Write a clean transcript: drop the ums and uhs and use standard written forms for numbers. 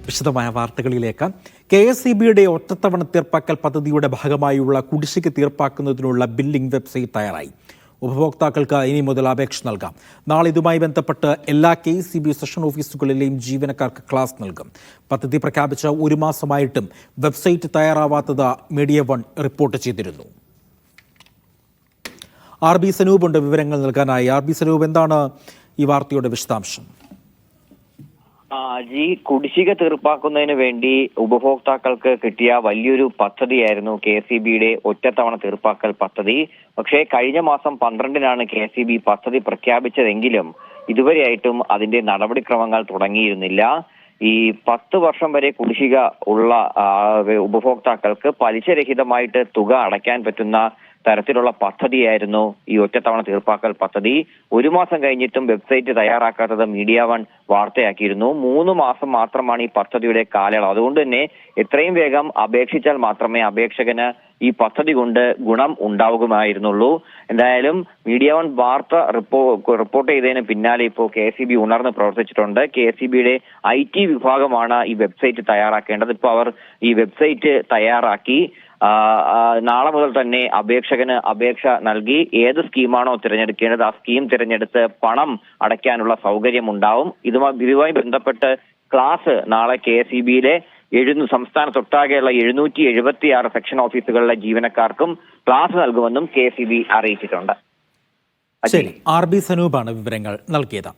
വിശദമായ വാർത്തകളിലേക്ക്. KSEBയുടെ ഒറ്റത്തവണ തീർപ്പാക്കൽ പദ്ധതിയുടെ ഭാഗമായുള്ള കുടിശ്ശിക തീർപ്പാക്കുന്നതിനുള്ള ബില്ലിംഗ് വെബ്സൈറ്റ് തയ്യാറായി. ഉപഭോക്താക്കൾക്ക് ഇനി മുതൽ അപേക്ഷ നൽകാം. നാളെ ഇതുമായി ബന്ധപ്പെട്ട് എല്ലാ KSEB സെഷൻ ഓഫീസുകളിലെയും ജീവനക്കാർക്ക് ക്ലാസ് നൽകും. പദ്ധതി പ്രഖ്യാപിച്ച ഒരു മാസമായിട്ടും വെബ്സൈറ്റ് തയ്യാറാവാത്തത് മീഡിയ വൺ റിപ്പോർട്ട് ചെയ്തിരുന്നു. RB സനൂപ് ഉണ്ട് വിവരങ്ങൾ നൽകാനായി. RB സനൂപ്, എന്താണ് ഈ വാർത്തയുടെ വിശദാംശം? കുടിശ്ശിക തീർപ്പാക്കുന്നതിന് വേണ്ടി ഉപഭോക്താക്കൾക്ക് കിട്ടിയ വലിയൊരു പദ്ധതിയായിരുന്നു KSEBയുടെ ഒറ്റത്തവണ തീർപ്പാക്കൽ പദ്ധതി. പക്ഷേ കഴിഞ്ഞ മാസം 12-നാണ് KSEB പദ്ധതി പ്രഖ്യാപിച്ചതെങ്കിലും ഇതുവരെയായിട്ടും അതിന്റെ നടപടിക്രമങ്ങൾ തുടങ്ങിയിരുന്നില്ല. ഈ 10 വർഷം വരെ കുടിശ്ശിക ഉള്ള ഉപഭോക്താക്കൾക്ക് പലിശരഹിതമായിട്ട് തുക അടയ്ക്കാൻ പറ്റുന്ന തരത്തിലുള്ള പദ്ധതിയായിരുന്നു ഈ ഒറ്റത്തവണ തീർപ്പാക്കൽ പദ്ധതി. ഒരു മാസം കഴിഞ്ഞിട്ടും വെബ്സൈറ്റ് തയ്യാറാക്കാത്തത് മീഡിയ വൺ വാർത്തയാക്കിയിരുന്നു. 3 മാസം മാത്രമാണ് ഈ പദ്ധതിയുടെ കാലയളവ്. അതുകൊണ്ട് തന്നെ എത്രയും വേഗം അപേക്ഷിച്ചാൽ മാത്രമേ അപേക്ഷകന് ഈ പദ്ധതി കൊണ്ട് ഗുണം ഉണ്ടാവുകയായിരുന്നുള്ളൂ. എന്തായാലും മീഡിയ വൺ വാർത്ത റിപ്പോർട്ട് ചെയ്തതിന് പിന്നാലെ ഇപ്പോൾ KSEB ഉണർന്ന് പ്രവർത്തിച്ചിട്ടുണ്ട്. KSEBയുടെ IT വിഭാഗമാണ് ഈ വെബ്സൈറ്റ് തയ്യാറാക്കേണ്ടത്. ഇപ്പോൾ അവർ ഈ വെബ്സൈറ്റ് തയ്യാറാക്കി. നാളെ മുതൽ തന്നെ അപേക്ഷകന് അപേക്ഷ നൽകി ഏത് സ്കീമാണോ തിരഞ്ഞെടുക്കേണ്ടത് ആ സ്കീം തിരഞ്ഞെടുത്ത് പണം അടയ്ക്കാനുള്ള സൗകര്യം ഉണ്ടാവും. ഇതുമായി ബന്ധപ്പെട്ട് ക്ലാസ് നാളെ KSEBയിലെ സംസ്ഥാനത്തൊട്ടാകെയുള്ള 776 സെക്ഷൻ ഓഫീസുകളിലെ ജീവനക്കാർക്കും ക്ലാസ് നൽകുമെന്നും KSEB അറിയിച്ചിട്ടുണ്ട്. ശരി, RB സനൂപാണ് വിവരങ്ങൾ നൽകിയത്.